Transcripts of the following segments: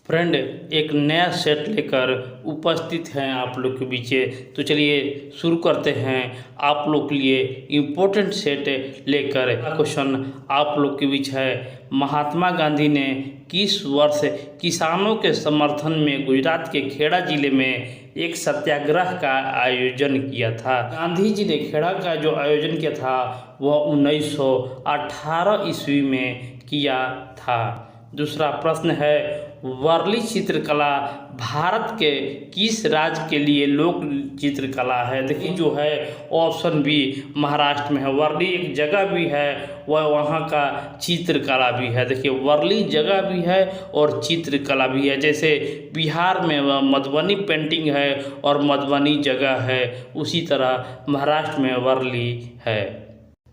Friend, एक नया set लेकर उपस्थित हैं आप लोग के बीच। तो चलिए शुरू करते हैं आप लोग के लिए इम्पोर्टेंट सेट लेकर। क्वेश्चन आप लोग के बीच है, महात्मा गांधी ने किस वर्ष किसानों के समर्थन में गुजरात के खेड़ा जिले में एक सत्याग्रह का आयोजन किया था? गांधी जी ने खेड़ा का जो आयोजन किया था वह 1918 ईस्वी में किया था। दूसरा प्रश्न है, वर्ली चित्रकला भारत के किस राज्य के लिए लोक चित्रकला है? देखिए जो है ऑप्शन बी महाराष्ट्र में है। वर्ली एक जगह भी है, वह वहाँ का चित्रकला भी है। देखिए वर्ली जगह भी है और चित्रकला भी है। जैसे बिहार में मधुबनी पेंटिंग है और मधुबनी जगह है, उसी तरह महाराष्ट्र में वर्ली है।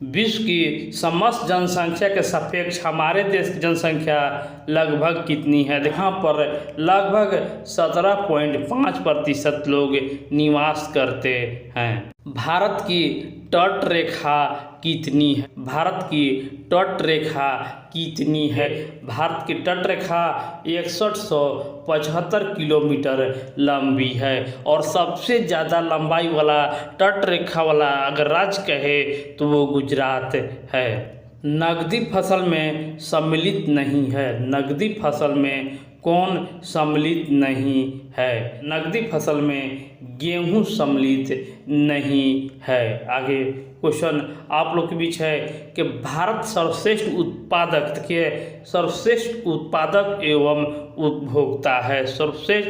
विश्व की समस्त जनसंख्या के सापेक्ष हमारे देश की जनसंख्या लगभग कितनी है? यहाँ पर लगभग 17.5% लोग निवास करते हैं। भारत की तट रेखा कितनी है? भारत की तट रेखा कितनी है? भारत की तट रेखा 6175 किलोमीटर लंबी है और सबसे ज़्यादा लंबाई वाला तट रेखा वाला अगर राज्य कहे तो वो गुजरात है। नकदी फसल में सम्मिलित नहीं है। नकदी फसल में कौन सम्मिलित नहीं है? नकदी फसल में गेहूं सम्मिलित नहीं है। आगे क्वेश्चन आप लोग के बीच है कि भारत सर्वश्रेष्ठ उत्पादक के सर्वश्रेष्ठ उत्पादक एवं उपभोक्ता है। सर्वश्रेष्ठ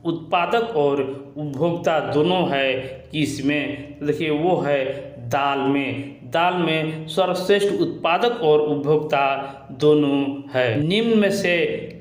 उत्पादक और उपभोक्ता दोनों है किसमें? देखिए वो है दाल में। दाल में सर्वश्रेष्ठ उत्पादक और उपभोक्ता दोनों है। निम्न में से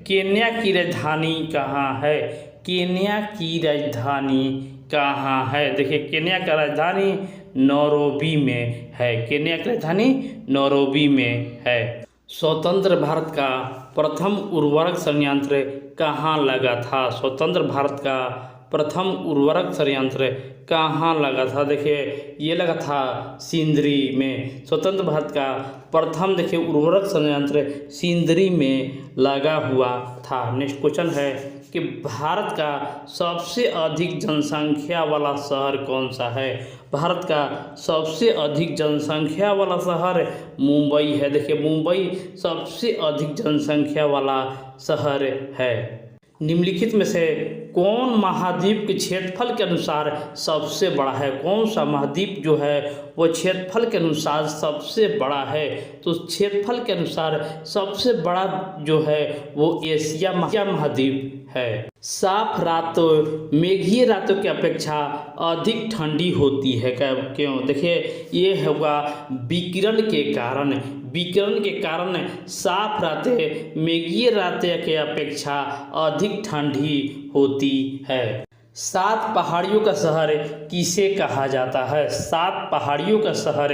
केन्या की राजधानी कहाँ है? केन्या की राजधानी कहाँ है? देखिए केन्या का राजधानी नैरोबी में है। केन्या की राजधानी नैरोबी में है। स्वतंत्र भारत का प्रथम उर्वरक संयंत्र कहाँ लगा था? स्वतंत्र भारत का प्रथम उर्वरक संयंत्र कहाँ लगा था? देखिए ये लगा था सिंदरी में। स्वतंत्र भारत का प्रथम देखिए उर्वरक संयंत्र सिंदरी में लगा हुआ था। नेक्स्ट क्वेश्चन है कि भारत का सबसे अधिक जनसंख्या वाला शहर कौन सा है? भारत का सबसे अधिक जनसंख्या वाला शहर मुंबई है। देखिए मुंबई सबसे अधिक जनसंख्या वाला शहर है। निम्नलिखित में से कौन महाद्वीप के क्षेत्रफल के अनुसार सबसे बड़ा है? कौन सा महाद्वीप जो है वो क्षेत्रफल के अनुसार सबसे बड़ा है? तो क्षेत्रफल के अनुसार सबसे बड़ा जो है वो एशिया महाद्वीप है। साफ रातों मेघीय रातों की अपेक्षा अधिक ठंडी होती है क्यों? देखिए ये होगा विकिरण के कारण। विकिरण के कारण साफ रातें मेघीय रातें के अपेक्षा अधिक ठंडी होती है। 7 पहाड़ियों का शहर किसे कहा जाता है? 7 पहाड़ियों का शहर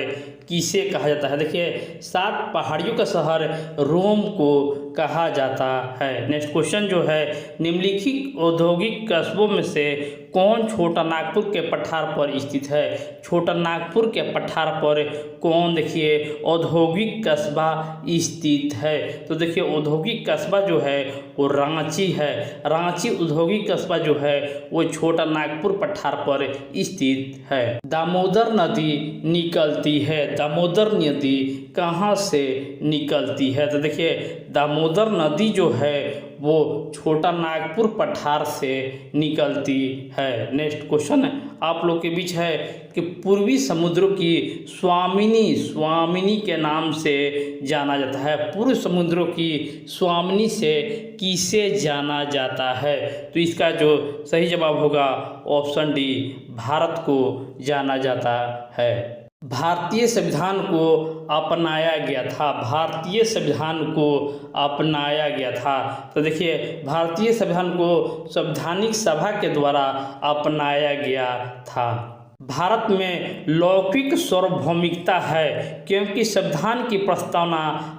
किसे कहा जाता है? देखिए 7 पहाड़ियों का शहर रोम को कहा जाता है। नेक्स्ट क्वेश्चन जो है, निम्नलिखित औद्योगिक कस्बों में से कौन छोटा नागपुर के पठार पर स्थित है? छोटा नागपुर के पठार पर कौन देखिए औद्योगिक कस्बा स्थित है? तो देखिए औद्योगिक कस्बा जो है वो रांची है। रांची औद्योगिक कस्बा जो है वो छोटा नागपुर पठार पर स्थित है। दामोदर नदी निकलती है। दामोदर नदी कहाँ से निकलती है? तो देखिए दामोदर नदी जो है वो छोटा नागपुर पठार से निकलती है। नेक्स्ट क्वेश्चन आप लोग के बीच है कि पूर्वी समुद्रों की स्वामिनी के नाम से जाना जाता है। पूर्व समुद्रों की स्वामिनी से किसे जाना जाता है? तो इसका जो सही जवाब होगा ऑप्शन डी, भारत को जाना जाता है। भारतीय संविधान को अपनाया गया था। भारतीय संविधान को अपनाया गया था। तो देखिए भारतीय संविधान को संवैधानिक सभा के द्वारा अपनाया गया था। भारत में लौकिक सार्वभौमिकता है क्योंकि संविधान की प्रस्तावना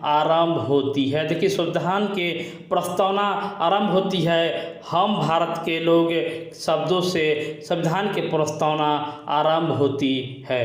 आरंभ होती है। देखिए संविधान के प्रस्तावना आरंभ होती है हम भारत के लोग शब्दों से। संविधान की प्रस्तावना आरंभ होती है।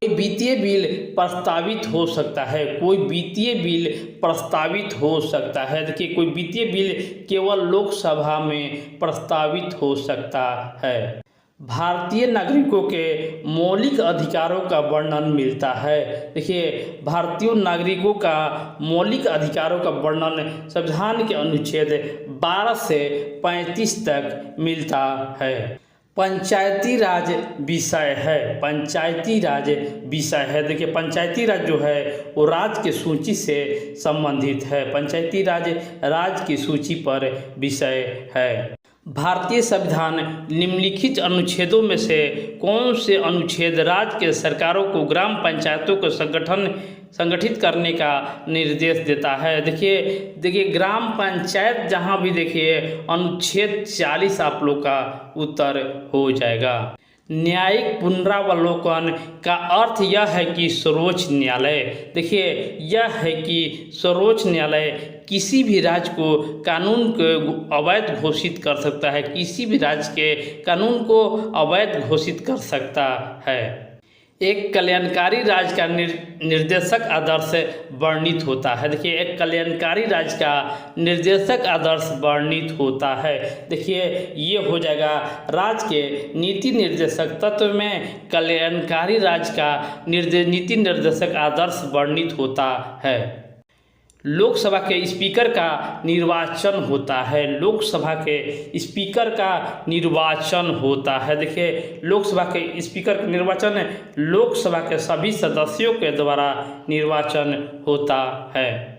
कोई वित्तीय बिल प्रस्तावित हो सकता है, कोई वित्तीय बिल प्रस्तावित हो सकता है। देखिए, कोई वित्तीय बिल केवल लोकसभा में प्रस्तावित हो सकता है। भारतीय नागरिकों के मौलिक अधिकारों का वर्णन मिलता है। देखिए, भारतीय नागरिकों का मौलिक अधिकारों का वर्णन संविधान के अनुच्छेद 12 से 35 तक मिलता है। पंचायती राज विषय है, पंचायती राज विषय है। देखिए, पंचायती राज जो है वो राज्य की सूची से संबंधित है, पंचायती राज राज्य की सूची पर विषय है। भारतीय संविधान निम्नलिखित अनुच्छेदों में से कौन से अनुच्छेद राज्य के सरकारों को ग्राम पंचायतों को संगठित करने का निर्देश देता है। देखिए ग्राम पंचायत जहाँ भी देखिए अनुच्छेद 40 आप लोग का उत्तर हो जाएगा। न्यायिक पुनरावलोकन का अर्थ यह है कि सर्वोच्च न्यायालय, देखिए यह है कि सर्वोच्च न्यायालय किसी भी राज्य को कानून को अवैध घोषित कर सकता है, किसी भी राज्य के कानून को अवैध घोषित कर सकता है। एक कल्याणकारी राज्य का निर्देशक आदर्श वर्णित होता है। देखिए, एक कल्याणकारी राज्य का निर्देशक आदर्श वर्णित होता है। देखिए, ये हो जाएगा राज्य के नीति निर्देशक तत्व में कल्याणकारी राज्य का नीति निर्देशक आदर्श वर्णित होता है। लोकसभा के स्पीकर का निर्वाचन होता है, लोकसभा के स्पीकर का निर्वाचन होता है। देखिए, लोकसभा के स्पीकर का निर्वाचन लोकसभा के सभी सदस्यों के द्वारा निर्वाचन होता है।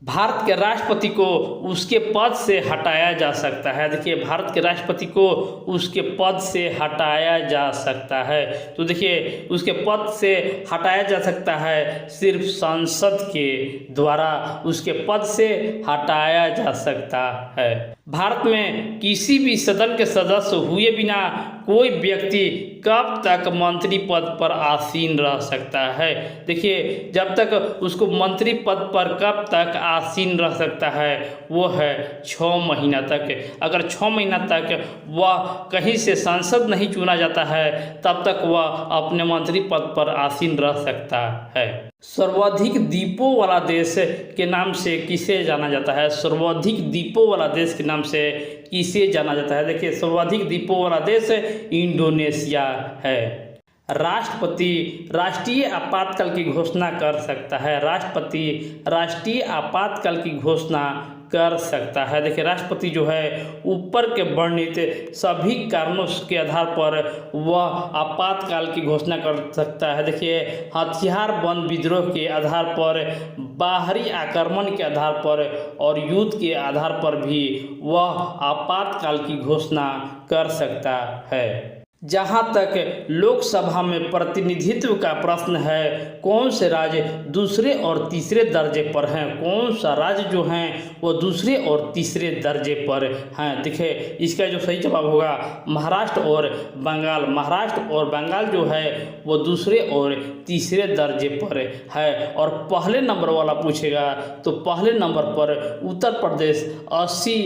भारत के राष्ट्रपति को उसके पद से हटाया जा सकता है। देखिए, भारत के राष्ट्रपति को उसके पद से हटाया जा सकता है। तो देखिए, उसके पद से हटाया जा सकता है सिर्फ संसद के द्वारा उसके पद से हटाया जा सकता है। भारत में किसी भी सदन के सदस्य हुए बिना कोई व्यक्ति कब तक मंत्री पद पर आसीन रह सकता है। देखिए, जब तक उसको मंत्री पद पर कब तक आसीन रह सकता है वो है 6 महीना तक। अगर 6 महीना तक वह कहीं से सांसद नहीं चुना जाता है तब तक वह अपने मंत्री पद पर आसीन रह सकता है। सर्वाधिक द्वीपों वाला देश के नाम से किसे जाना जाता है? सर्वाधिक द्वीपों वाला देश के नाम से किसे जाना जाता है? देखिए, सर्वाधिक द्वीपों वाला देश इंडोनेशिया है। राष्ट्रपति राष्ट्रीय आपातकाल की घोषणा कर सकता है, राष्ट्रपति राष्ट्रीय आपातकाल की घोषणा कर सकता है। देखिए, राष्ट्रपति जो है ऊपर के वर्णित सभी कारणों के आधार पर वह आपातकाल की घोषणा कर सकता है। देखिए, हथियार बंद विद्रोह के आधार पर, बाहरी आक्रमण के आधार पर और युद्ध के आधार पर भी वह आपातकाल की घोषणा कर सकता है। जहाँ तक लोकसभा में प्रतिनिधित्व का प्रश्न है, कौन से राज्य दूसरे और तीसरे दर्जे पर हैं? कौन सा राज्य जो हैं वो दूसरे और तीसरे दर्जे पर हैं? देखिए, इसका जो सही जवाब होगा महाराष्ट्र और बंगाल। महाराष्ट्र और बंगाल जो है वो दूसरे और तीसरे दर्जे पर है। और पहले नंबर वाला पूछेगा तो पहले नंबर पर उत्तर प्रदेश 80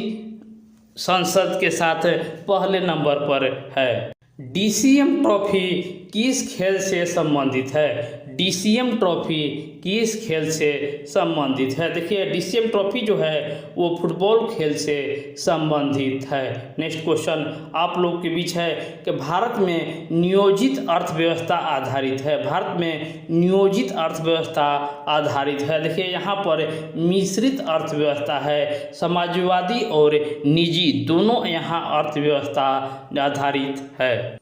संसद के साथ पहले नंबर पर है। डीसीएम ट्रॉफी किस खेल से संबंधित है? डीसीएम ट्रॉफी किस खेल से संबंधित है? देखिए, डीसीएम ट्रॉफी जो है वो फुटबॉल खेल से संबंधित है। नेक्स्ट क्वेश्चन आप लोग के बीच है कि भारत में नियोजित अर्थव्यवस्था आधारित है, भारत में नियोजित अर्थव्यवस्था आधारित है। देखिए, यहाँ पर मिश्रित अर्थव्यवस्था है, समाजवादी और निजी दोनों यहाँ अर्थव्यवस्था आधारित है।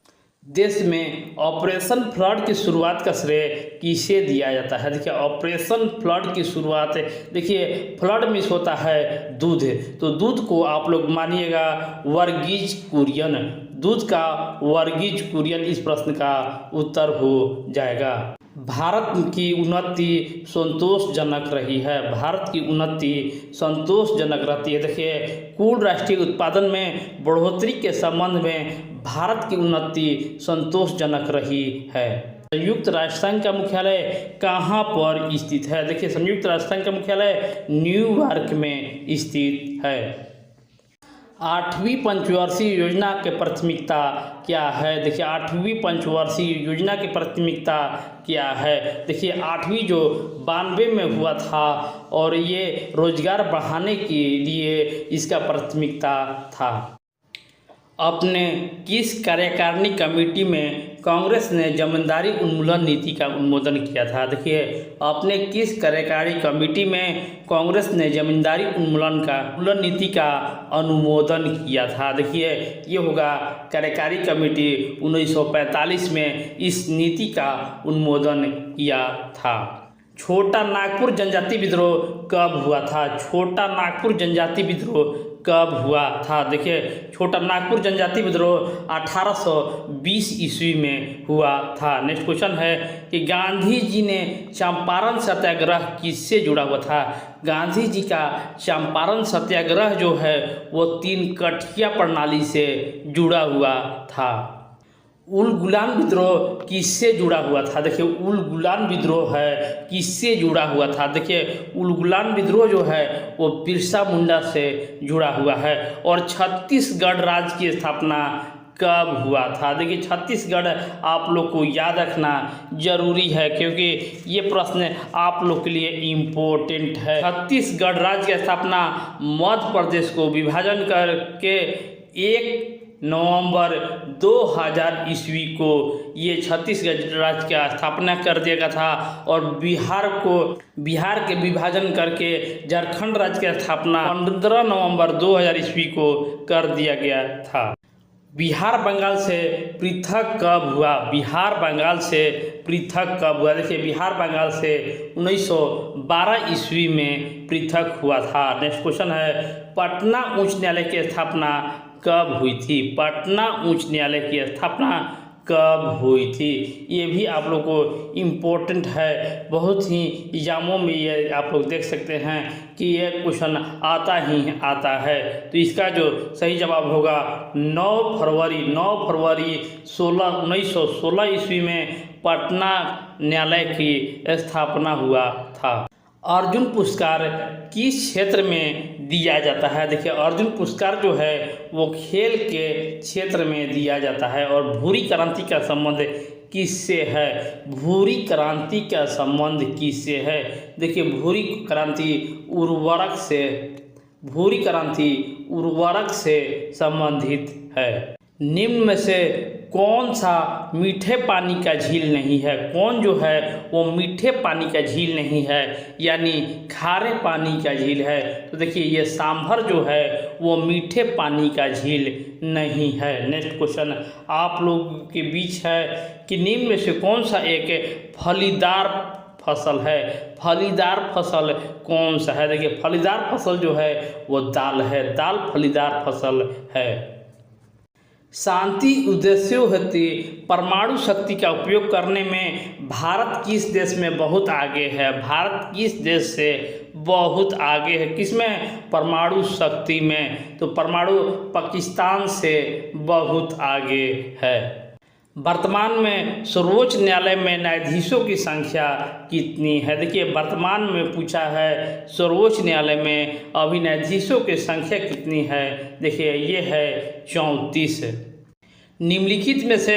देश में ऑपरेशन फ्लड की शुरुआत का श्रेय किसे दिया जाता है? देखिए, ऑपरेशन फ्लड की शुरुआत, देखिए फ्लड मिस होता है दूध, तो दूध को आप लोग मानिएगा वर्गीज कुरियन, दूध का वर्गीज कुरियन इस प्रश्न का उत्तर हो जाएगा। भारत की उन्नति संतोषजनक रही है, भारत की उन्नति संतोषजनक रहती है। देखिए, कुल राष्ट्रीय उत्पादन में बढ़ोतरी के संबंध में भारत की उन्नति संतोषजनक रही है। संयुक्त राष्ट्र संघ का मुख्यालय कहाँ पर स्थित है? देखिए, संयुक्त राष्ट्र संघ का मुख्यालय न्यूयॉर्क में स्थित है। 8वीं पंचवर्षीय योजना की प्राथमिकता क्या है? देखिए 8वीं पंचवर्षीय योजना की प्राथमिकता क्या है? देखिए 8वीं जो 92 में हुआ था और ये रोजगार बढ़ाने के लिए इसका प्राथमिकता था। अपने किस कार्यकारिणी कमेटी में कांग्रेस ने जमींदारी उन्मूलन नीति का अनुमोदन किया था? देखिए अपने किस कार्यकारिणी कमेटी में कांग्रेस ने जमींदारी उन्मूलन नीति का अनुमोदन किया था? देखिए ये होगा कार्यकारिणी कमेटी 1945 में इस नीति का अनुमोदन किया था। छोटा नागपुर जनजाति विद्रोह कब हुआ था? छोटा नागपुर जनजाति विद्रोह कब हुआ था? देखिए छोटा नागपुर जनजाति विद्रोह 1820 ईस्वी में हुआ था। नेक्स्ट क्वेश्चन है कि गांधी जी ने चंपारण सत्याग्रह किससे जुड़ा हुआ था? गांधी जी का चंपारण सत्याग्रह जो है वो 3 कठिया प्रणाली से जुड़ा हुआ था। उल गुलान विद्रोह किससे जुड़ा हुआ था? देखिए उल गुलान विद्रोह है किससे जुड़ा हुआ था? देखिए उल गुलान विद्रोह जो है वो बिरसा मुंडा से जुड़ा हुआ है। और छत्तीसगढ़ राज्य की स्थापना कब हुआ था? देखिए छत्तीसगढ़ आप लोग को याद रखना जरूरी है क्योंकि ये प्रश्न आप लोग के लिए इम्पोर्टेंट है। छत्तीसगढ़ राज्य की स्थापना मध्य प्रदेश को विभाजन करके 1 नवंबर 2000 ईस्वी को ये छत्तीसगढ़ राज्य की स्थापना कर दिया गया था और बिहार के विभाजन करके झारखंड राज्य की स्थापना 15 नवंबर 2000 ईस्वी को कर दिया गया था। बिहार बंगाल से पृथक कब हुआ? बिहार बंगाल से पृथक कब हुआ? देखिए बिहार बंगाल से 1912 ईस्वी में पृथक हुआ था। नेक्स्ट क्वेश्चन है पटना उच्च न्यायालय की स्थापना कब हुई थी? पटना उच्च न्यायालय की स्थापना कब हुई थी? ये भी आप लोग को इम्पोर्टेंट है, बहुत ही एग्जामों में ये आप लोग देख सकते हैं कि ये क्वेश्चन आता ही आता है। तो इसका जो सही जवाब होगा 9 फरवरी 1916 ईस्वी में पटना न्यायालय की स्थापना हुआ था। अर्जुन पुरस्कार किस क्षेत्र में दिया जाता है? देखिए अर्जुन पुरस्कार जो है वो खेल के क्षेत्र में दिया जाता है। और भूरी क्रांति का संबंध किससे है? भूरी क्रांति का संबंध किससे है? देखिए भूरी क्रांति उर्वरक से संबंधित है। निम्न में से कौन सा मीठे पानी का झील नहीं है? कौन जो है वो मीठे पानी का झील नहीं है यानी खारे पानी का झील है? तो देखिए ये सांभर जो है वो मीठे पानी का झील नहीं है। नेक्स्ट क्वेश्चन आप लोग के बीच है कि निम्न में से कौन सा एक फलीदार फसल है? फलीदार फसल कौन सा है? देखिए फलीदार फसल जो है वो दाल है, दाल फलीदार फसल है। शांति उद्देश्यों हेतु परमाणु शक्ति का उपयोग करने में भारत किस देश में बहुत आगे है? भारत किस देश से बहुत आगे है? किसमें? परमाणु शक्ति में। तो परमाणु पाकिस्तान से बहुत आगे है। वर्तमान में सर्वोच्च न्यायालय में न्यायाधीशों की संख्या कितनी है? देखिए वर्तमान में पूछा है सर्वोच्च न्यायालय में अभी न्यायाधीशों की संख्या कितनी है? देखिए ये है 34। निम्नलिखित में से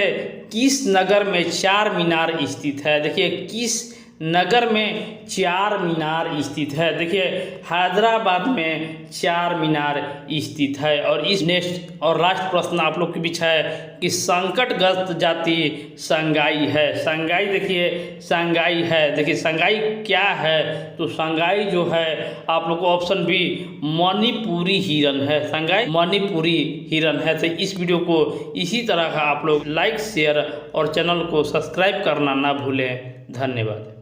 किस नगर में 4 मीनार स्थित है? देखिए किस नगर में 4 मीनार स्थित है? देखिए हैदराबाद में 4 मीनार स्थित है। और इस नेक्स्ट और लास्ट प्रश्न आप लोग के बीच है कि संकटग्रस्त जाति संगाई है। संगाई देखिए संगाई है। देखिए संगाई क्या है? तो संगाई जो है आप लोग को ऑप्शन बी मणिपुरी हिरन है। संगाई मणिपुरी हिरन है। तो इस वीडियो को इसी तरह का आप लोग लाइक शेयर और चैनल को सब्सक्राइब करना ना भूलें। धन्यवाद।